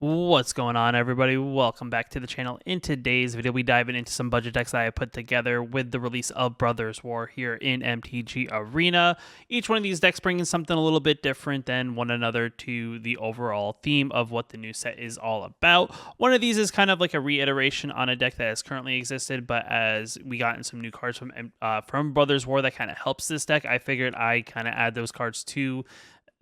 What's going on, everybody? Welcome back to the channel. In today's video, we dive into some budget decks that I put together with the release of Brothers War here in MTG Arena. Each one of these decks bringing something a little bit different than one another to the overall theme of what the new set is all about. One of these is kind of like a reiteration on a deck that has currently existed, but as we gotten some new cards from Brothers War that kind of helps this deck, I figured I kind of add those cards to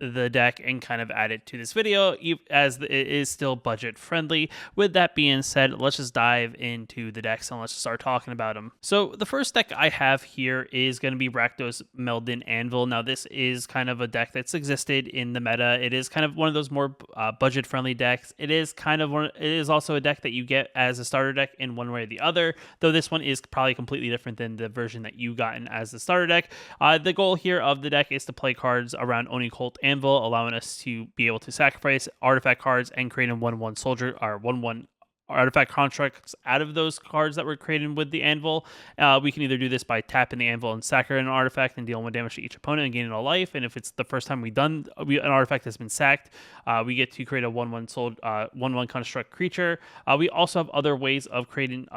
the deck and kind of add it to this video as it is still budget friendly. With that being said, let's just dive into the decks and let's just start talking about them. So the first deck I have here is going to be Rakdos Meld Anvil. Now this is kind of a deck that's existed in the meta. It is kind of one of those more budget friendly decks. It is also a deck that you get as a starter deck in one way or the other, though this one is probably completely different than the version that you gotten as the starter deck. The goal here of the deck is to play cards around Oni-Cult Anvil, allowing us to be able to sacrifice artifact cards and create a 1/1 soldier or 1/1 artifact constructs out of those cards that were created with the anvil. We can either do this by tapping the anvil and sacking an artifact and dealing 1 damage to each opponent and gaining a life. And if it's the first time an artifact has been sacked, we get to create a 1/1 construct creature. We also have other ways of creating,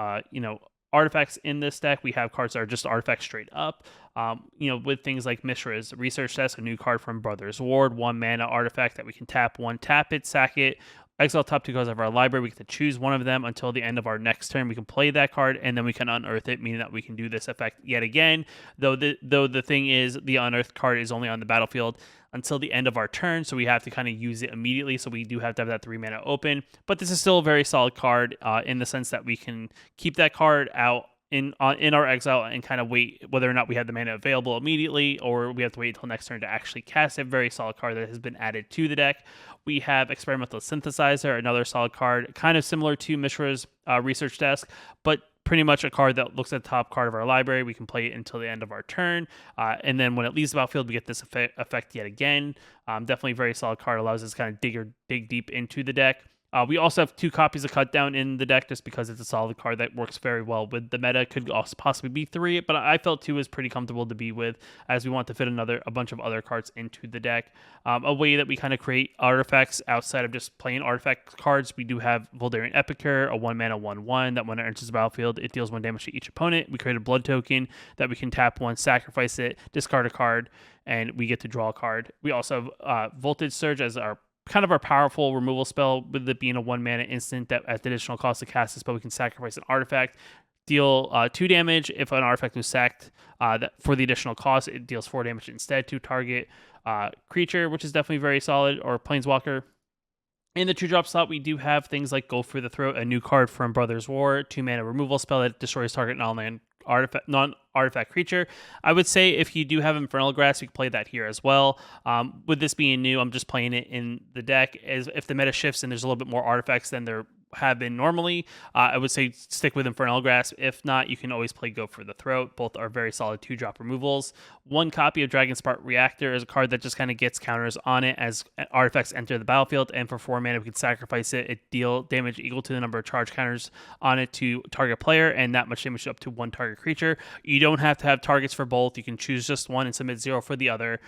artifacts in this deck. We have cards that are just artifacts straight up. With things like Mishra's Research Desk, a new card from Brothers Ward, 1 mana artifact that we can tap it, sack it, exile top 2 cards of our library. We get to choose one of them until the end of our next turn. We can play that card and then we can unearth it, meaning that we can do this effect yet again. Though the thing is, the unearthed card is only on the battlefield until the end of our turn, so we have to kind of use it immediately. So we do have to have that 3 mana open. But this is still a very solid card in the sense that we can keep that card out in our exile and kind of wait whether or not we have the mana available immediately or we have to wait until next turn to actually cast it. Very solid card that has been added to the deck. We have Experimental Synthesizer, another solid card, kind of similar to Mishra's Research Desk, but pretty much a card that looks at the top card of our library. We can play it until the end of our turn. And then when it leaves the battlefield, we get this effect yet again. Definitely very solid card. Allows us to kind of dig deep into the deck. We also have 2 copies of Cut Down in the deck just because it's a solid card that works very well with the meta. Could also possibly be 3, but I felt 2 is pretty comfortable to be with as we want to fit a bunch of other cards into the deck. A way that we kind of create artifacts outside of just playing artifact cards, we do have Voldarian Epicure, a 1 mana 1/1 that when it enters the battlefield, it deals 1 damage to each opponent. We create a blood token that we can tap 1, sacrifice it, discard a card, and we get to draw a card. We also have Voltage Surge as our powerful removal spell, with it being a 1 mana instant that at the additional cost to cast this, but we can sacrifice an artifact, deal 2 damage. If an artifact was sacked, for the additional cost, it deals 4 damage instead to target creature, which is definitely very solid, or planeswalker. In the 2-drop slot, we do have things like Go for the Throat, a new card from Brothers War, 2 mana removal spell that destroys target non-artifact creature. I would say if you do have Infernal Grasp, you can play that here as well. With this being new, I'm just playing it in the deck. As if the meta shifts and there's a little bit more artifacts than there have been normally, I would say stick with Infernal Grasp. If not, you can always play Go for the Throat. Both are very solid 2-drop removals. 1 copy of Dragonspark Reactor is a card that just kind of gets counters on it as artifacts enter the battlefield, and for 4 mana we can sacrifice it. It deal damage equal to the number of charge counters on it to target player, and that much damage up to 1 target creature. You don't have to have targets for both. You can choose just one and submit 0 for the other.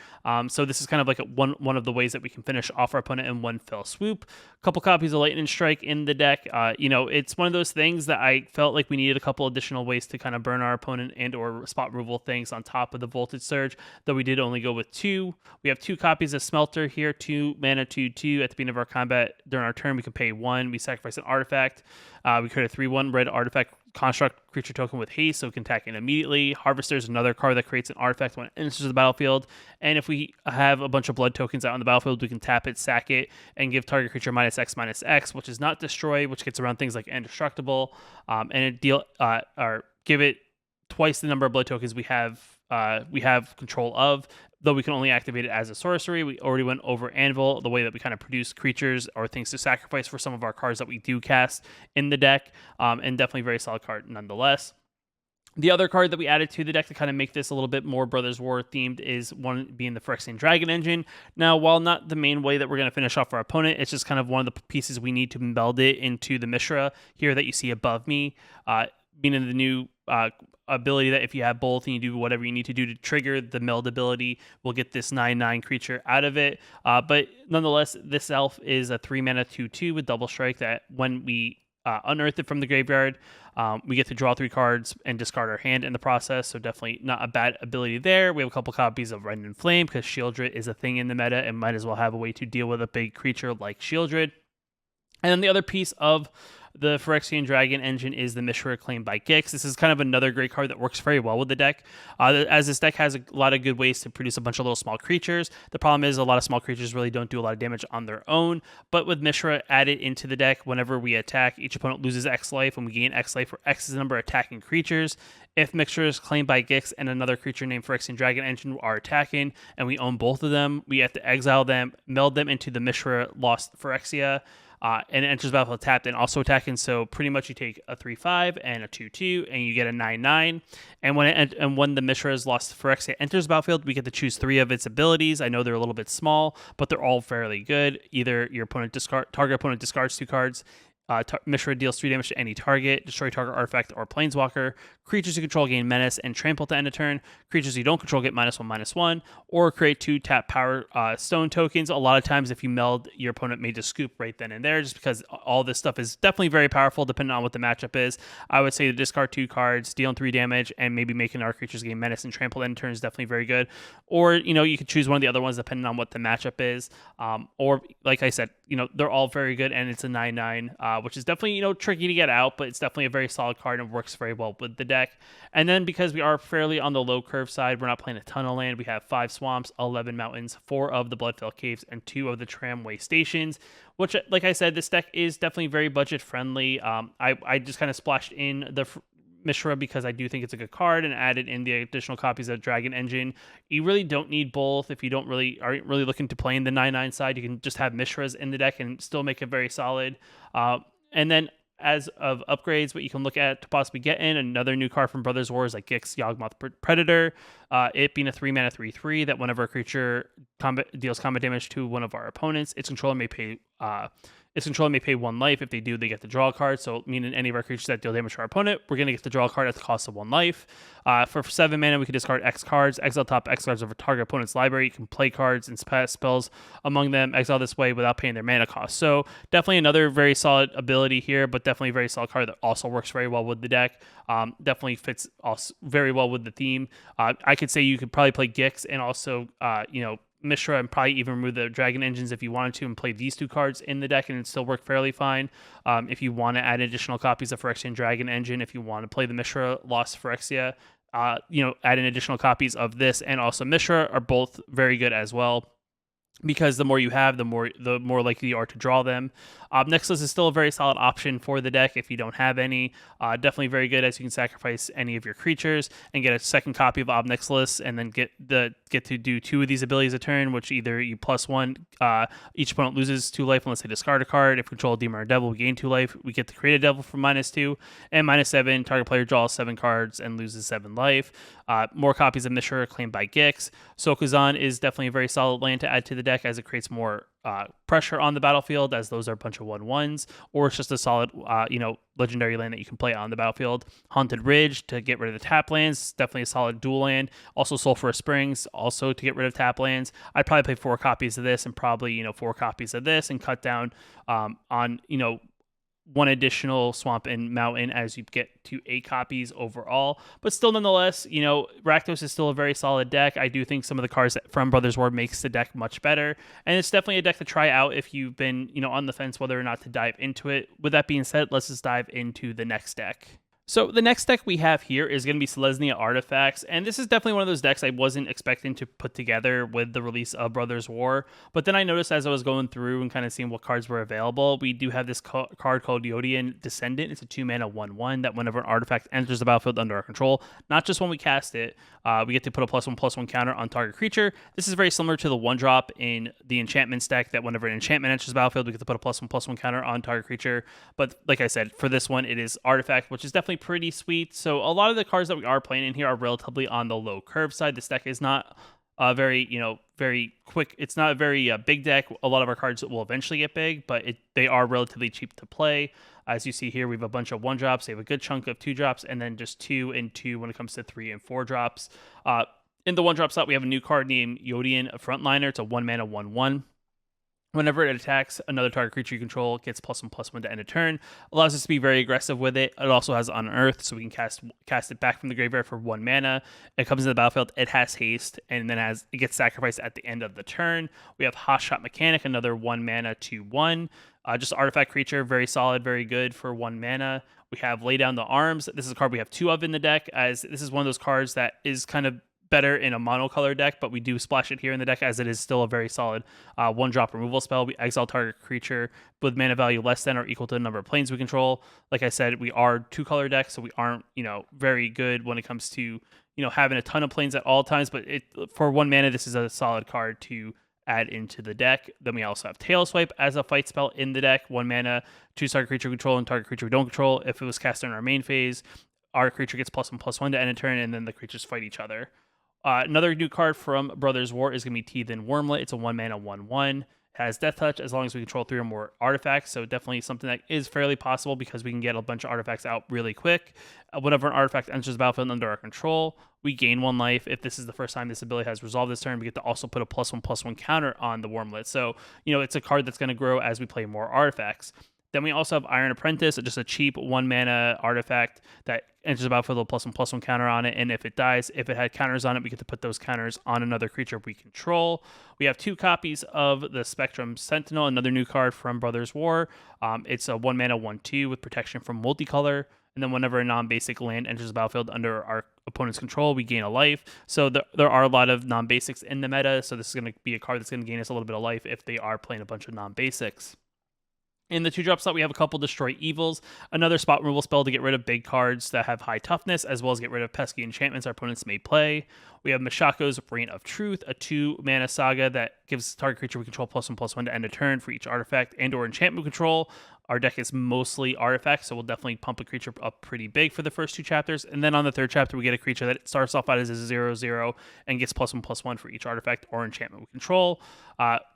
So this is kind of like one of the ways that we can finish off our opponent in one fell swoop. A couple copies of Lightning Strike in the deck. It's one of those things that I felt like we needed a couple additional ways to kind of burn our opponent and or spot removal things on top of the Voltage Surge, though we did only go with 2. We have 2 copies of Smelter here, 2 mana 2/2. At the beginning of our combat during our turn, we can pay 1. We sacrifice an artifact. We create a 3/1 red artifact construct creature token with haste, so we can attack it immediately. Harvester is another card that creates an artifact when it enters the battlefield, and if we have a bunch of blood tokens out on the battlefield, we can tap it, sack it, and give target creature -X/-X, which is not destroy, which gets around things like indestructible, and give it twice the number of blood tokens we have control of. Though we can only activate it as a sorcery. We already went over Anvil, the way that we kind of produce creatures or things to sacrifice for some of our cards that we do cast in the deck, and definitely very solid card nonetheless. The other card that we added to the deck to kind of make this a little bit more Brothers War themed is one being the Phyrexian Dragon Engine. Now, while not the main way that we're going to finish off our opponent, it's just kind of one of the pieces we need to meld it into the Mishra here that you see above me. Being in the new ability that if you have both and you do whatever you need to do to trigger the meld ability, we'll get this 9/9 creature out of it. But nonetheless, this elf is a 3-mana 2/2 with double strike that when we unearth it from the graveyard, we get to draw 3 cards and discard our hand in the process, so definitely not a bad ability there. We have a couple copies of Rend and Flame because Shieldred is a thing in the meta and might as well have a way to deal with a big creature like Shieldred. And then the other piece of the Phyrexian Dragon engine is the Mishra Claimed by Gix. This is kind of another great card that works very well with the deck, as this deck has a lot of good ways to produce a bunch of little small creatures. The problem is a lot of small creatures really don't do a lot of damage on their own, but with Mishra added into the deck, whenever we attack, each opponent loses X life, and we gain X life for X is the number of attacking creatures. If Mixture is claimed by Gix and another creature named Phyrexian Dragon Engine are attacking, and we own both of them, we have to exile them, meld them into the Mishra Lost Phyrexia, and it enters battlefield tapped and also attacking. So pretty much you take a 3/5 and a 2/2, and you get a 9/9. And when the Mishra's Lost Phyrexia enters battlefield, we get to choose 3 of its abilities. I know they're a little bit small, but they're all fairly good. Either your target opponent discards 2 cards. Mishra deals 3 damage to any target, destroy target artifact or planeswalker. Creatures you control gain menace and trample to end a turn. Creatures you don't control get -1/-1, or create 2 tap power stone tokens. A lot of times, if you meld, your opponent may just scoop right then and there, just because all this stuff is definitely very powerful, depending on what the matchup is. I would say to discard 2 cards, dealing 3 damage, and maybe making our creatures gain menace and trample to end turn is definitely very good. Or you could choose one of the other ones depending on what the matchup is. Or like I said, they're all very good, and it's a 9/9, which is definitely tricky to get out, but it's definitely a very solid card and works very well with the deck. And then because we are fairly on the low curve side, we're not playing a ton of land. We have 5 swamps, 11 mountains, 4 of the Bloodfell Caves, and 2 of the Tramway Stations, which, like I said, this deck is definitely very budget friendly. I just kind of splashed in the Mishra because I do think it's a good card, and added in the additional copies of Dragon Engine. You really don't need both if you aren't really looking to play in the 9/9 side. You can just have Mishras in the deck and still make it very solid. And then as of upgrades, what you can look at to possibly get in another new card from Brothers War is like Gix Yawgmoth Predator. It being a 3-mana 3/3 that whenever a creature deals combat damage to one of our opponents, its controller may pay 1 life. If they do, they get to draw a card. So meaning any of our creatures that deal damage to our opponent, we're going to get to draw a card at the cost of 1 life. For 7 mana, we can discard X cards, exile top X cards of a target opponent's library. You can play cards and spells among them, exile this way without paying their mana cost. So definitely another very solid ability here, but definitely a very solid card that also works very well with the deck. Definitely fits also very well with the theme. I could say you could probably play Gix and also, Mishra, and probably even remove the Dragon Engines if you wanted to, and play these 2 cards in the deck, and it'd still work fairly fine. If you want to add additional copies of Phyrexian Dragon Engine, if you want to play the Mishra Lost Phyrexia, add in additional copies of this and also Mishra are both very good as well, because the more you have, the more likely you are to draw them. Nexus is still a very solid option for the deck if you don't have any. Definitely very good, as you can sacrifice any of your creatures and get a second copy of Obnexus, and then get to do 2 of these abilities a turn, which either you +1, each opponent loses 2 life unless they discard a card. If we control a demon or devil, we gain 2 life. We get to create a devil for -2, and -7, target player draws 7 cards and loses 7 life. More copies of Mishra Claimed by Gix. Sokuzan is definitely a very solid land to add to the deck, as it creates more pressure on the battlefield, as those are a bunch of 1/1s, or it's just a solid legendary land that you can play on the battlefield. Haunted Ridge to get rid of the tap lands, definitely a solid dual land. Also Sulphurous Springs, also to get rid of tap lands. I'd probably play 4 copies of this and probably 4 copies of this, and cut down on 1 additional swamp and mountain as you get to 8 copies overall. But still, nonetheless, Rakdos is still a very solid deck. I do think some of the cards from Brothers War makes the deck much better, and it's definitely a deck to try out if you've been on the fence whether or not to dive into it. With that being said, let's just dive into the next deck. So the next deck we have here is going to be Selesnya Artifacts, and this is definitely one of those decks I wasn't expecting to put together with the release of Brothers War, but then I noticed as I was going through and kind of seeing what cards were available, we do have this card called Yodian Descendant. It's a 2-mana 1/1 that whenever an artifact enters the battlefield under our control, not just when we cast it, we get to put a +1/+1 counter on target creature. This is very similar to the 1-drop in the enchantments deck that whenever an enchantment enters the battlefield, we get to put a +1/+1 counter on target creature. But like I said, for this one, it is artifact, which is definitely pretty sweet. So a lot of the cards that we are playing in here are relatively on the low curve side. This deck is not Very, very quick. It's not a very big deck. A lot of our cards will eventually get big, but they are relatively cheap to play. As you see here, we have a bunch of 1-drops. They have a good chunk of 2-drops, and then just 2 and 2 when it comes to 3 and 4-drops. In the 1-drop slot, we have a new card named Yodian Frontliner. It's a 1-mana 1/1. Whenever it attacks another target creature you control, it gets +1/+1 to end a turn. Allows us to be very aggressive with it. It also has Unearth, so we can cast it back from the graveyard for 1 mana. It comes into the battlefield. It has haste, and then it gets sacrificed at the end of the turn. We have Hot Shot Mechanic, another 1 mana 2/1. Just artifact creature, very solid, very good for 1 mana. We have Lay Down the Arms. This is a card we have 2 of in the deck, as this is one of those cards that is kind of better in a monocolor deck, but we do splash it here in the deck as it is still a very solid 1-drop removal spell. We exile target creature with mana value less than or equal to the number of planes we control. Like I said, we are 2-color decks, so we aren't, very good when it comes to, having a ton of planes at all times, but for 1 mana, this is a solid card to add into the deck. Then we also have Tail Swipe as a fight spell in the deck. 1 mana, choose target creature we control and target creature we don't control. If it was cast during our main phase, our creature gets +1/+1 to end a turn, and then the creatures fight each other. Another new card from Brothers War is going to be Teethen Wormlet. It's a 1 mana 1/1. Has Death Touch as long as we control 3 or more artifacts. So definitely something that is fairly possible because we can get a bunch of artifacts out really quick. Whenever an artifact enters the battlefield under our control, we gain 1 life. If this is the first time this ability has resolved this turn, we get to also put a +1/+1 counter on the Wormlet. So, it's a card that's going to grow as we play more artifacts. Then we also have Iron Apprentice, just a cheap 1 mana artifact that enters the battlefield with a +1/+1 counter on it. And if it dies, if it had counters on it, we get to put those counters on another creature we control. We have 2 copies of the Spectrum Sentinel, another new card from Brothers War. It's a 1 mana 1/2 with protection from multicolor. And then whenever a non-basic land enters the battlefield under our opponent's control, we gain a life. So there are a lot of non-basics in the meta. So this is going to be a card that's going to gain us a little bit of life if they are playing a bunch of non-basics. In the 2-drop slot, we have a couple Destroy Evils, another spot removal spell to get rid of big cards that have high toughness, as well as get rid of pesky enchantments our opponents may play. We have Mashako's Reign of Truth, a 2-mana saga that gives target creature we control +1/+1 to end a turn for each artifact and or enchantment we control. Our deck is mostly artifacts, so we'll definitely pump a creature up pretty big for the first 2 chapters. And then on the 3rd chapter, we get a creature that starts off out as a 0/0 and gets +1/+1 for each artifact or enchantment we control.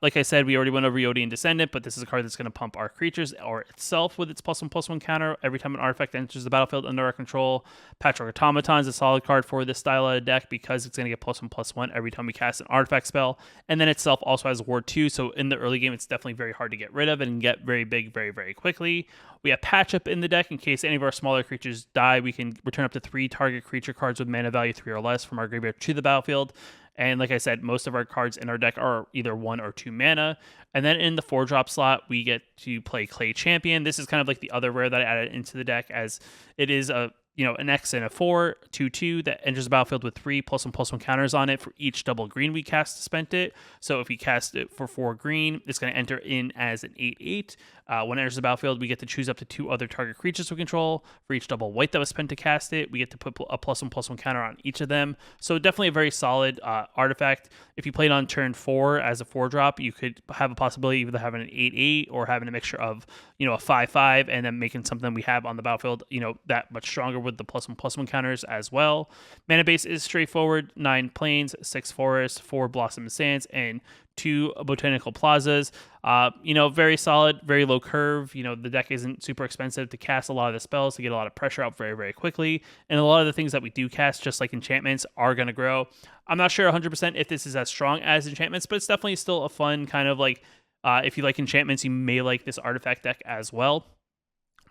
Like I said, we already went over Yodian Descendant, but this is a card that's going to pump our creatures or itself with its +1/+1 counter every time an artifact enters the battlefield under our control. Patchwork Automaton is a solid card for this style of deck because it's going to get +1/+1 every time we cast an artifact spell. And then itself also has Ward 2, so in the early game, it's definitely very hard to get rid of and get very big very, very quickly. We have Patch Up in the deck. In case any of our smaller creatures die, we can return up to 3 target creature cards with mana value 3 or less from our graveyard to the battlefield. And like I said, most of our cards in our deck are either 1 or 2 mana. And then in the 4-drop slot, we get to play Clay Champion. This is kind of like the other rare that I added into the deck, as it is an X and a 4, 2/2 that enters the battlefield with 3 +1/+1 counters on it for each double green we cast to spend it. So if we cast it for 4 green, it's going to enter in as an 8/8. When it enters the battlefield, we get to choose up to 2 other target creatures we control. For each double white that was spent to cast it, we get to put a +1/+1 counter on each of them. So definitely a very solid artifact. If you played on turn 4 as a 4-drop, you could have a possibility of either having an 8/8 or having a mixture of, a 5/5 and then making something we have on the battlefield, that much stronger with the +1/+1 counters as well. Mana base is straightforward: 9 plains, 6 forests, 4 blossom sands, and 2 botanical plazas. Very solid, very low curve. The deck isn't super expensive to cast a lot of the spells to get a lot of pressure out very, very quickly. And a lot of the things that we do cast, just like enchantments, are going to grow. I'm not sure 100% if this is as strong as enchantments, but it's definitely still a fun kind of like, if you like enchantments, you may like this artifact deck as well.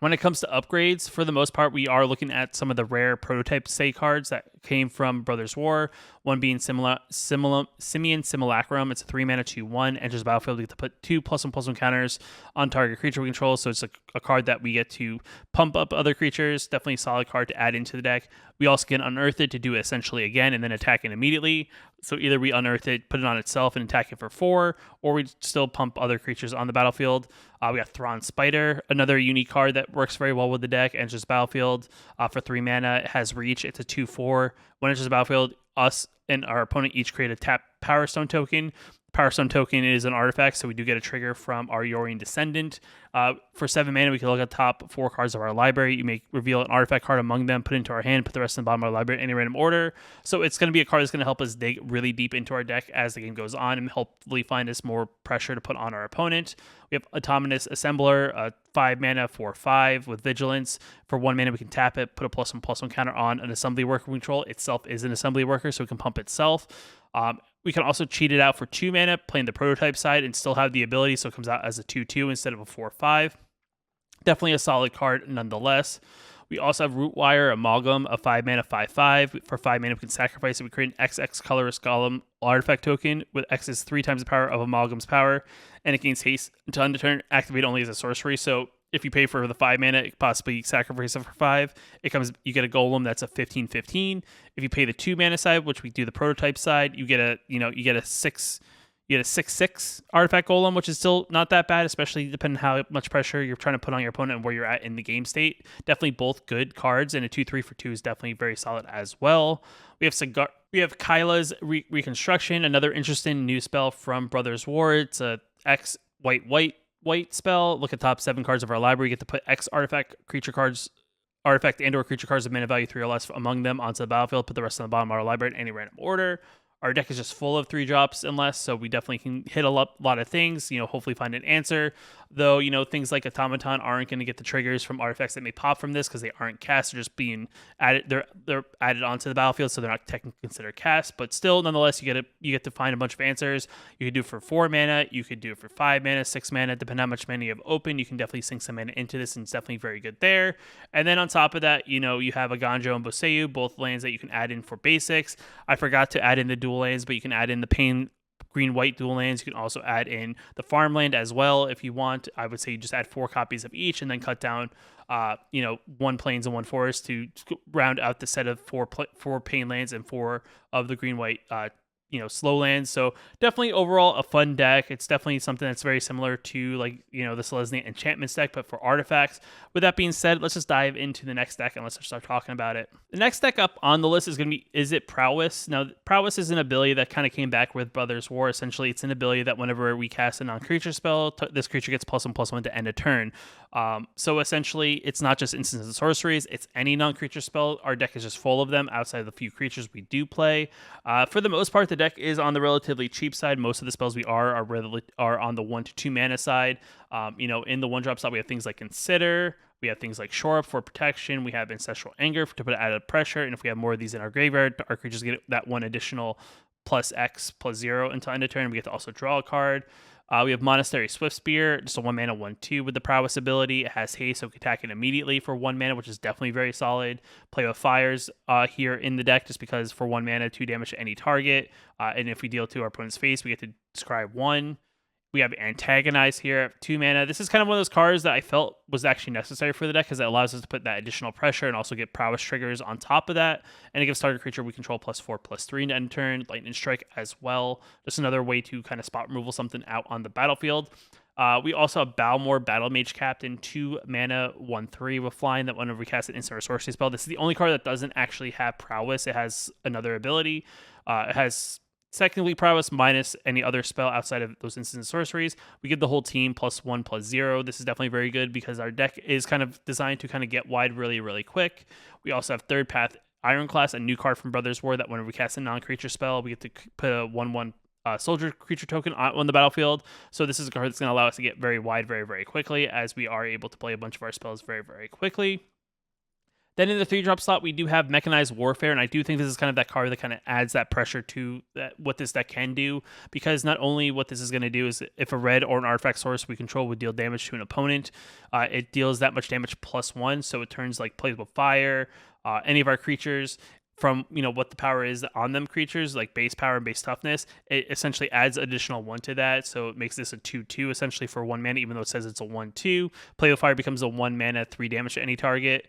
When it comes to upgrades, for the most part, we are looking at some of the rare prototype Say cards that came from Brothers War. One being Simian Simulacrum. It's a 3 mana 2/1. Enters the battlefield. We get to put 2 +1/+1 counters on target creature we control. So it's a card that we get to pump up other creatures. Definitely a solid card to add into the deck. We also can unearth it to do it essentially again and then attack it immediately. So either we unearth it, put it on itself, and attack it for 4, or we still pump other creatures on the battlefield. We got Thrawn Spider, another unique card that works very well with the deck. Enters the battlefield for 3 mana. It has reach. It's a 2/4. When it enters the battlefield, us and our opponent each create a Power Stone token. Power Stone token is an artifact, so we do get a trigger from our Yorion Descendant. For 7 mana, we can look at the top 4 cards of our library. You may reveal an artifact card among them, put it into our hand, put the rest in the bottom of our library in any random order. So it's going to be a card that's going to help us dig really deep into our deck as the game goes on and hopefully find us more pressure to put on our opponent. We have Autonomous Assembler, 5 mana for 5 with Vigilance. For 1 mana, we can tap it, put a +1/+1 counter on an assembly worker we control. Itself is an assembly worker, so it can pump itself. We can also cheat it out for 2 mana, playing the prototype side, and still have the ability, so it comes out as a 2/2 instead of a 4/5. Definitely a solid card nonetheless. We also have Rootwire Amalgam, a 5 mana 5/5. For 5 mana, we can sacrifice it. We create an XX colorless Golem artifact token with X is 3 times the power of Amalgam's power, and it gains haste until end of turn, activate only as a sorcery. So if you pay for the 5 mana, it possibly sacrifice it for 5. You get a Golem that's a 15/15. If you pay the 2 mana side, which we do the prototype side, you get a 6/6 artifact Golem, which is still not that bad, especially depending on how much pressure you're trying to put on your opponent and where you're at in the game state. Definitely both good cards, and a 2/3 for 2 is definitely very solid as well. We have Kyla's Reconstruction, another interesting new spell from Brothers War. It's a X white spell. Look at top 7 cards of our library. You get to put X artifact and or creature cards of mana value 3 or less among them onto the battlefield. Put the rest on the bottom of our library in any random order. Our deck is just full of 3 drops and less, so we definitely can hit a lot of things, hopefully find an answer. Though, things like Automaton aren't going to get the triggers from artifacts that may pop from this because they aren't cast. They're just being added. They're added onto the battlefield, so they're not technically considered cast. But still, nonetheless, you get to find a bunch of answers. You could do it for 4 mana. You could do it for 5 mana, 6 mana, depending on how much mana you have open. You can definitely sink some mana into this, and it's definitely very good there. And then on top of that, you have a Ganjo and Boseyu, both lands that you can add in for basics. I forgot to add in the dual lands, but you can add in the Pain green-white dual lands. You can also add in the farmland as well if you want. I would say you just add 4 copies of each and then cut down, 1 plains and 1 forest to round out the set of 4 pain lands and 4 of the green-white slow lands. So definitely overall a fun deck. It's definitely something that's very similar to the Selesnya Enchantments deck, but for artifacts. With that being said, let's just dive into the next deck and let's start talking about it. The next deck up on the list is going to be Izzet Prowess. Now, Prowess is an ability that kind of came back with Brothers War. Essentially, it's an ability that whenever we cast a non-creature spell, this creature gets +1/+1 to end a turn. So essentially, it's not just instants and sorceries, it's any non-creature spell. Our deck is just full of them outside of the few creatures we do play. For the most part, the deck is on the relatively cheap side. Most of the spells we are on the 1 to 2 mana side. In the 1-drop slot, we have things like Consider. We have things like Shore Up for protection. We have Ancestral Anger to put added pressure. And if we have more of these in our graveyard, our creatures get that 1 additional +X/+0 until end of turn. We get to also draw a card. We have Monastery Swiftspear, just a 1 mana 1/2 with the Prowess ability. It has haste, so we can attack it immediately for 1 mana, which is definitely very solid. Play with Fires here in the deck, just because for 1 mana, 2 damage to any target. And if we deal to our opponent's face, we get to describe 1. We have Antagonize here, 2 mana. This is kind of one of those cards that I felt was actually necessary for the deck because it allows us to put that additional pressure and also get Prowess triggers on top of that. And it gives target creature we control +4/+3 to end turn. Lightning Strike as well. Just another way to kind of spot removal something out on the battlefield. We also have Balmor, Battle Mage Captain, 2 mana 1/3 with flying that whenever we cast an instant or sorcery spell. This is the only card that doesn't actually have Prowess. It has another ability. It has secondly Prowess minus any other spell outside of those instant sorceries. We give the whole team +1/+0. This is definitely very good because our deck is kind of designed to kind of get wide really, really quick. We also have Third Path Ironclast, a new card from Brothers War that whenever we cast a non-creature spell, we get to put a 1/1 soldier creature token on the battlefield. So this is a card that's going to allow us to get very wide very, very quickly as we are able to play a bunch of our spells very, very quickly. Then in the 3-drop slot, we do have Mechanized Warfare, and I do think this is kind of that card that kind of adds that pressure to what this deck can do, because not only what this is going to do is if a red or an artifact source we control would deal damage to an opponent, it deals that much damage +1, so it turns like Plays with Fire, any of our creatures, from what the power is on them creatures, like base power and base toughness, it essentially adds additional 1 to that, so it makes this a 2/2 essentially for 1 mana, even though it says it's a 1/2. Play with Fire becomes a 1 mana 3 damage to any target.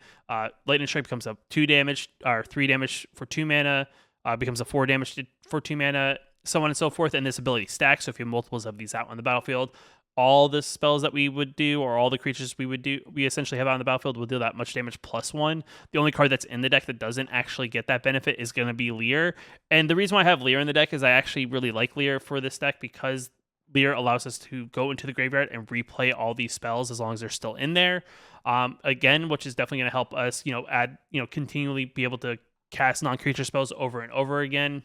Lightning Strike becomes a 2 damage or 3 damage for 2 mana, becomes a 4 damage for 2 mana, so on and so forth. And this ability stacks, so if you have multiples of these out on the battlefield, all the spells that we would do or all the creatures we essentially have out on the battlefield will deal that much damage +1. The only card that's in the deck that doesn't actually get that benefit is going to be Leer. And the reason why I have Leer in the deck is I actually really like Leer for this deck because Leer allows us to go into the graveyard and replay all these spells as long as they're still in there. Again, which is definitely going to help us, add, continually be able to cast non-creature spells over and over again.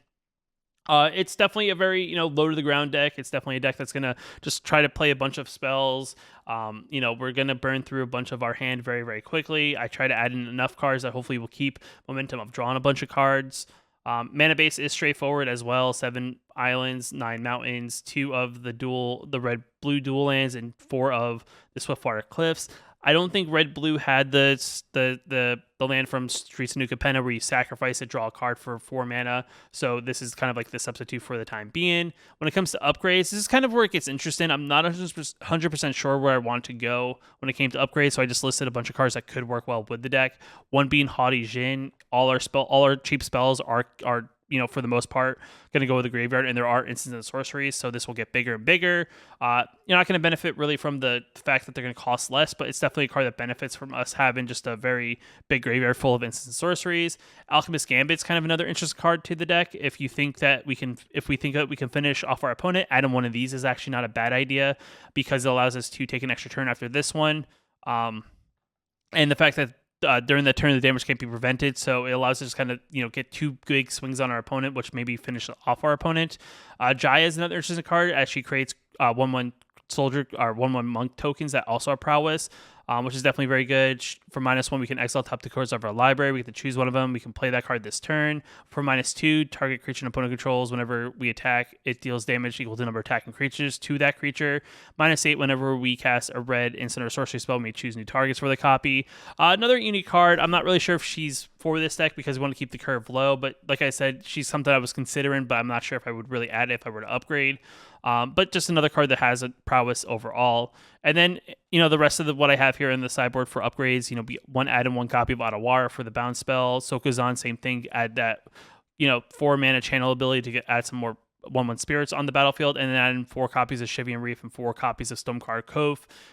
It's definitely a very, low to the ground deck. It's definitely a deck that's going to just try to play a bunch of spells. We're going to burn through a bunch of our hand very, very quickly. I try to add in enough cards that hopefully will keep momentum of drawing a bunch of cards. Mana base is straightforward as well. 7 islands, 9 mountains, 2 of the red-blue dual lands, and 4 of the Swiftwater Cliffs. I don't think red-blue had the land from Streets of New Capenna where you sacrifice it, draw a card for 4 mana. So this is kind of like the substitute for the time being. When it comes to upgrades, this is kind of where it gets interesting. I'm not 100% sure where I want to go when it came to upgrades, so I just listed a bunch of cards that could work well with the deck. One being Haughty Djinn. All our cheap spells are for the most part, going to go with the graveyard, and there are instants and sorceries, so this will get bigger and bigger. You're not going to benefit really from the fact that they're going to cost less, but it's definitely a card that benefits from us having just a very big graveyard full of instants and sorceries. Alchemist Gambit's kind of another interesting card to the deck. If we think that we can finish off our opponent, adding one of these is actually not a bad idea because it allows us to take an extra turn after this one. And the fact that during that turn, the damage can't be prevented, so it allows us to kind of get 2 big swings on our opponent, which maybe finish off our opponent. Jaya is another interesting card as she creates 1/1 soldier or 1/1 monk tokens that also are prowess, which is definitely very good. For -1, we can exile top 2 cards of our library. We get to choose one of them. We can play that card this turn. For -2, target creature and opponent controls. Whenever we attack, it deals damage equal to the number of attacking creatures to that creature. -8, whenever we cast a red instant or sorcery spell, we may choose new targets for the copy. Another unique card. I'm not really sure if she's for this deck because we want to keep the curve low, but like I said, she's something I was considering, but I'm not sure if I would really add it if I were to upgrade. But just another card that has a prowess overall. And then, the rest of what I have here in the sideboard for upgrades, one add and 1 copy of Otawara for the bounce spell. Sokuzan, same thing, add that, 4 mana channel ability to add some more 1/1 spirits on the battlefield, and then add in 4 copies of Shivian Reef and 4 copies of Stormcard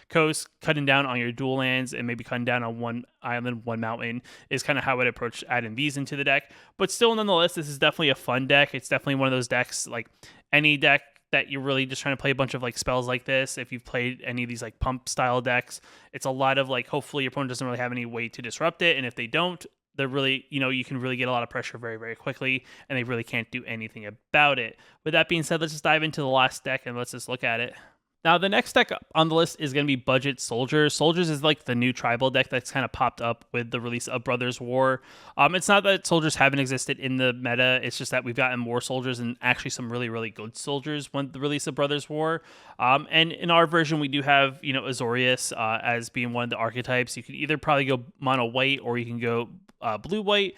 Coast. Cutting down on your dual lands and maybe cutting down on 1 island, 1 mountain is kind of how I'd approach adding these into the deck. But still, nonetheless, this is definitely a fun deck. It's definitely one of those decks, like any deck that you're really just trying to play a bunch of like spells like this. If you've played any of these like pump style decks, it's a lot of like, hopefully your opponent doesn't really have any way to disrupt it. And if they don't, they're really, you can really get a lot of pressure very, very quickly, and they really can't do anything about it. With that being said, let's just dive into the last deck and let's just look at it. Now, the next deck on the list is going to be Budget Soldiers. Soldiers is like the new tribal deck that's kind of popped up with the release of Brothers War. It's not that Soldiers haven't existed in the meta. It's just that we've gotten more Soldiers and actually some really, really good Soldiers when the release of Brothers War. And in our version, we do have, Azorius as being one of the archetypes. You could either probably go mono white or you can go blue-white.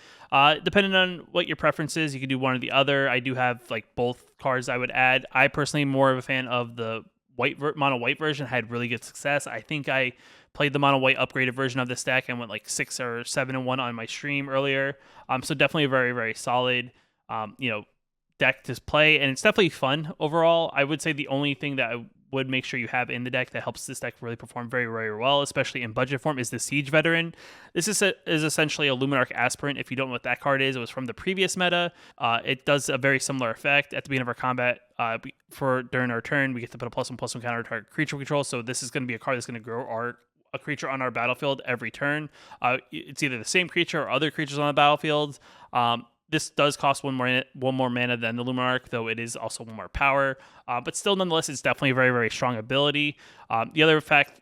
Depending on what your preference is, you can do one or the other. I do have like both cards I would add. I personally am more of a fan of the mono white version. Had really good success. I think I played the mono white upgraded version of this deck and went like 6 or 7-1 on my stream earlier. So definitely a very, very solid deck to play, and it's definitely fun overall. I would say the only thing that I would make sure you have in the deck that helps this deck really perform very, very well, especially in budget form, is the Siege Veteran. This is essentially a Luminarch Aspirant. If you don't know what that card is, it was from the previous meta. It does a very similar effect. At the beginning of our combat, during our turn, we get to put a +1/+1 counter target creature control. So this is going to be a card that's going to grow a creature on our battlefield every turn. It's either the same creature or other creatures on the battlefield. This does cost one more mana than the Luminarch, though it is also 1 more power. But still, nonetheless, it's definitely a very, very strong ability. The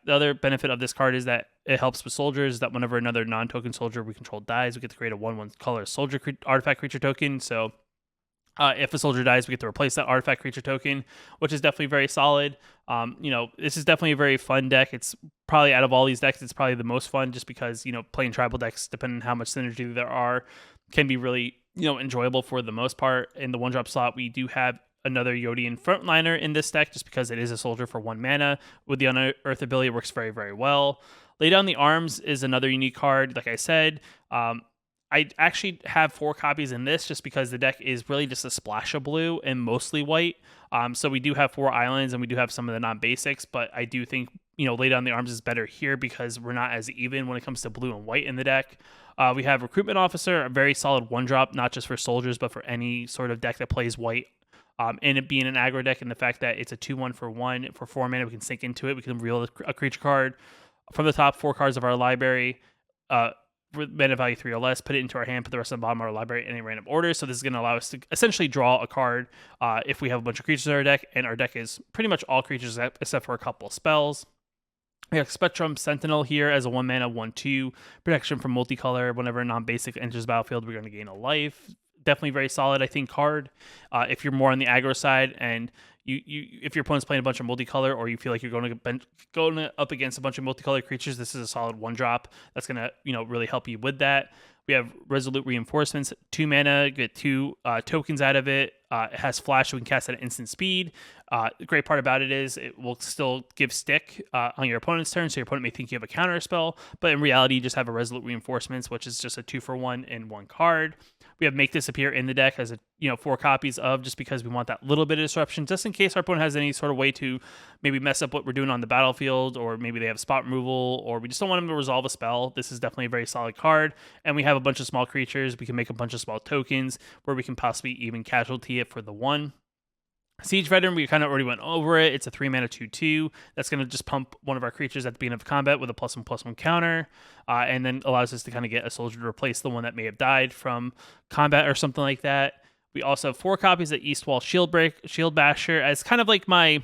other benefit of this card is that it helps with soldiers. That whenever another non-token soldier we control dies, we get to create a 1/1 color soldier artifact creature token. So if a soldier dies, we get to replace that artifact creature token, which is definitely very solid. This is definitely a very fun deck. It's probably, out of all these decks, it's probably the most fun just because, playing tribal decks, depending on how much synergy there are, can be really, enjoyable for the most part. In the 1-drop slot, we do have another Yodian Frontliner in this deck just because it is a soldier for 1 mana. With the Unearth ability, it works very, very well. Lay Down the Arms is another unique card, like I said. I actually have 4 copies in this just because the deck is really just a splash of blue and mostly white. So we do have 4 islands and we do have some of the non-basics, but I do think, Lay Down the Arms is better here because we're not as even when it comes to blue and white in the deck. We have Recruitment Officer, a very solid 1-drop, not just for soldiers, but for any sort of deck that plays white. And it being an aggro deck, and the fact that it's a 2/1 for 1 for 4 mana, we can sink into it. We can reveal a creature card from the top 4 cards of our library. With mana value 3 or less, put it into our hand, put the rest of the bottom of our library in a random order. So this is going to allow us to essentially draw a card if we have a bunch of creatures in our deck, and our deck is pretty much all creatures except for a couple of spells. We have Spectrum Sentinel here as a 1 mana 1/2 protection from multicolor. Whenever a non-basic enters the battlefield, we're going to gain a life. Definitely very solid, I think, card. If you're more on the aggro side and if your opponent's playing a bunch of multicolor, or you feel like you're going up against a bunch of multicolored creatures, this is a solid 1-drop that's gonna really help you with that. We have Resolute Reinforcements, 2 mana, get 2 tokens out of it. It has flash, so we can cast it at instant speed. The great part about it is it will still give stick on your opponent's turn, so your opponent may think you have a counter spell, but in reality, you just have a Resolute Reinforcements, which is just a 2-for-1 in 1 card. We have Make Disappear in the deck as 4 copies of, just because we want that little bit of disruption, just in case our opponent has any sort of way to maybe mess up what we're doing on the battlefield, or maybe they have spot removal, or we just don't want them to resolve a spell. This is definitely a very solid card, and we have a bunch of small creatures. We can make a bunch of small tokens where we can possibly even casualty it for the 1. Siege Veteran, we kind of already went over it. It's a 3 mana 2/2 that's going to just pump one of our creatures at the beginning of combat with a +1/+1 counter, and then allows us to kind of get a soldier to replace the one that may have died from combat or something like that. We also have 4 copies of Eastwall Shield Basher as kind of like my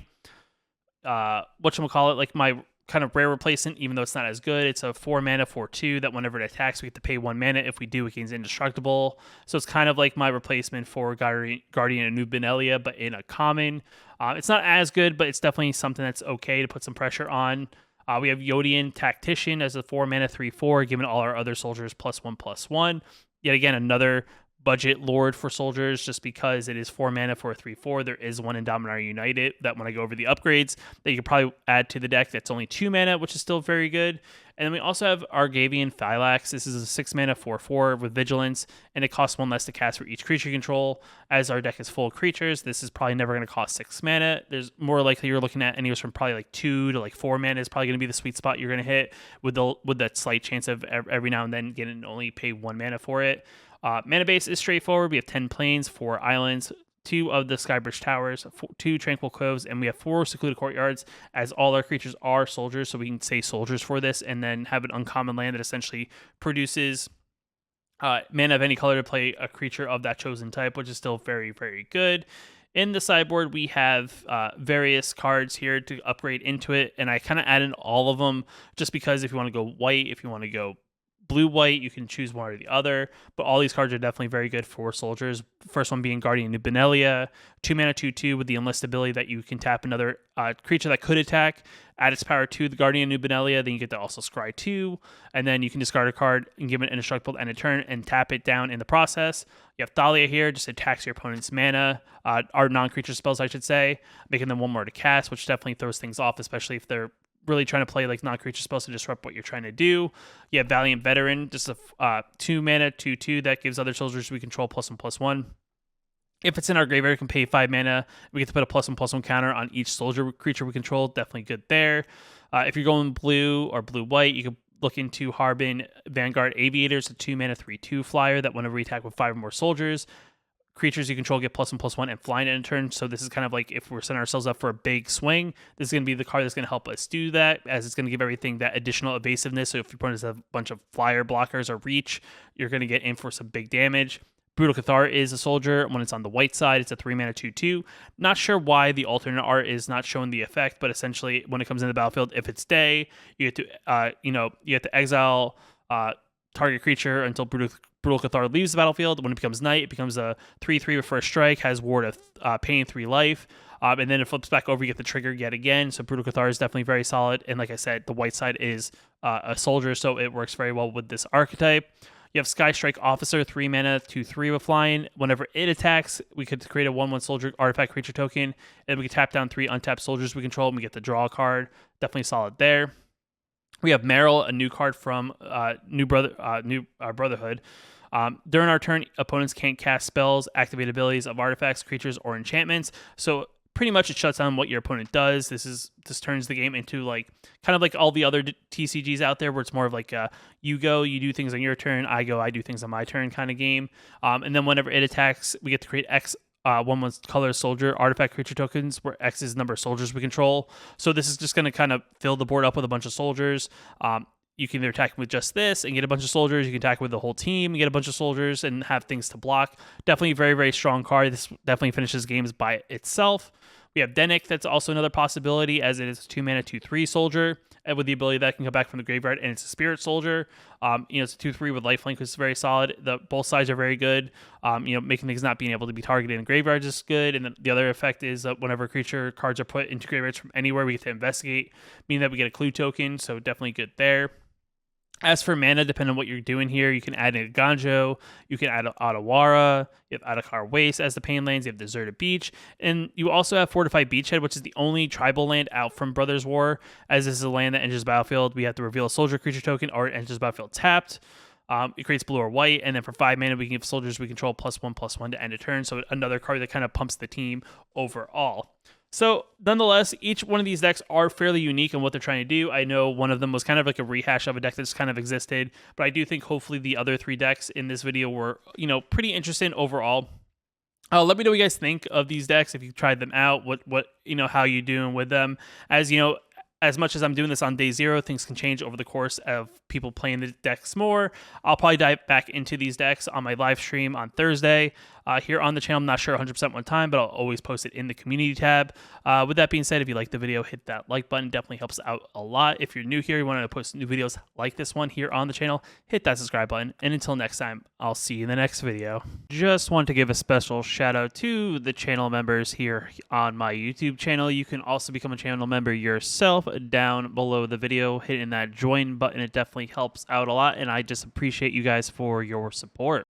like my kind of rare replacement, even though it's not as good. It's a 4 mana 4/2 that whenever it attacks, we have to pay 1 mana. If we do, it gains indestructible. So it's kind of like my replacement for Guardian of New Benelia, but in a common. It's not as good, but it's definitely something that's okay to put some pressure on. We have Yodian Tactician as a 4 mana 3/4, giving all our other soldiers +1/+1. Yet again, another budget lord for soldiers, just because it is 4 mana for a 3/4. There is one in Dominaria United that when I go over the upgrades that you could probably add to the deck that's only 2 mana, which is still very good. And then we also have Argavian Thylax. This is a 6 mana 4/4 with Vigilance, and it costs 1 less to cast for each creature you control. As our deck is full of creatures, this is probably never going to cost 6 mana. There's more likely you're looking at anywhere from probably like 2 to like 4 mana is probably going to be the sweet spot you're going to hit, with that slight chance of every now and then getting only pay 1 mana for it. Mana base is straightforward. We have 10 plains, 4 islands, 2 of the Skybridge Towers, 2 Tranquil Coves, and we have 4 Secluded Courtyards, as all our creatures are soldiers, so we can say soldiers for this, and then have an uncommon land that essentially produces mana of any color to play a creature of that chosen type, which is still very, very good. In the sideboard, we have various cards here to upgrade into it, and I kind of added all of them just because if you want to go white, if you want to go blue-white, you can choose one or the other, but all these cards are definitely very good for soldiers. First one being Guardian of Benelia, 2 mana 2/2 with the enlist ability that you can tap another creature that could attack, add its power to the Guardian of Benelia, then you get to also scry 2, and then you can discard a card and give it an indestructible to end a turn and tap it down in the process. You have Thalia here, just attacks your opponent's mana, our non-creature spells, I should say, making them 1 more to cast, which definitely throws things off, especially if they're really trying to play like non-creature spells to disrupt what you're trying to do. You have Valiant Veteran, just a 2 mana 2/2 that gives other soldiers we control +1/+1. If it's in our graveyard, we can pay 5 mana. We get to put a +1/+1 counter on each soldier creature we control. Definitely good there. If you're going blue or blue-white, you can look into Harbin Vanguard Aviators, a 2 mana 3/2 flyer that whenever we attack with 5 or more soldiers, creatures you control get +1/+1 and flying in a turn. So this is kind of like if we're setting ourselves up for a big swing, this is going to be the card that's going to help us do that, as it's going to give everything that additional evasiveness. So if your opponent has a bunch of flyer blockers or reach, you're going to get in for some big damage. Brutal Cathar is a soldier. When it's on the white side, it's a 3 mana 2/2. Not sure why the alternate art is not showing the effect, but essentially when it comes into the battlefield, if it's day, you get to you have to exile target creature until Brutal Cathar leaves the battlefield. When it becomes night, it becomes a 3/3 with first strike, has ward of pain 3 life, and then it flips back over. You get the trigger yet again. So Brutal Cathar is definitely very solid. And like I said, the white side is a soldier, so it works very well with this archetype. You have Sky Strike Officer, 3 mana 2/3 with flying. Whenever it attacks, we could create a 1/1 soldier artifact creature token, and we can tap down 3 untapped soldiers we control, and we get to draw a card. Definitely solid there. We have Meryl, a new card from Brotherhood. During our turn, opponents can't cast spells, activate abilities of artifacts, creatures, or enchantments. So pretty much it shuts down what your opponent does. This turns the game into like kind of like all the other TCGs out there, where it's more of like you go, you do things on your turn, I go, I do things on my turn kind of game. And then whenever it attacks, we get to create X 1/1 color soldier artifact creature tokens, where X is the number of soldiers we control. So this is just going to kind of fill the board up with a bunch of soldiers. You can either attack with just this and get a bunch of soldiers. You can attack with the whole team and get a bunch of soldiers and have things to block. Definitely a very, very strong card. This definitely finishes games by itself. We have Dennick. That's also another possibility, as it is a 2-mana 2/3 soldier, and with the ability that can come back from the graveyard, and it's a spirit soldier. It's a 2/3 with lifelink, which is very solid. Both sides are very good. Making things not being able to be targeted in graveyards is good. And then the other effect is that whenever creature cards are put into graveyards from anywhere, we get to investigate, meaning that we get a clue token. So definitely good there. As for mana, depending on what you're doing here, you can add in a Ganjo, you can add Otawara, you have Adakar Waste as the pain lands, you have Deserted Beach, and you also have Fortified Beachhead, which is the only tribal land out from Brothers War. As this is a land that enters battlefield, we have to reveal a soldier creature token, or it enters battlefield tapped. It creates blue or white, and then for 5 mana, we can give soldiers we control +1/+1 to end a turn, so another card that kind of pumps the team overall. So, nonetheless, each one of these decks are fairly unique in what they're trying to do. I know one of them was kind of like a rehash of a deck that's kind of existed, but I do think hopefully the other 3 decks in this video were, pretty interesting overall. Let me know what you guys think of these decks, if you've tried them out, what how you doing with them. As much as I'm doing this on day 0, things can change over the course of people playing the decks more. I'll probably dive back into these decks on my live stream on Thursday here on the channel. I'm not sure 100% what time, but I'll always post it in the community tab. With that being said, if you like the video, hit that like button. Definitely helps out a lot. If you're new here, you want to post new videos like this one here on the channel, hit that subscribe button. And until next time, I'll see you in the next video. Just want to give a special shout out to the channel members here on my YouTube channel. You can also become a channel member yourself down below the video, hitting that join button. It definitely helps out a lot, and I just appreciate you guys for your support.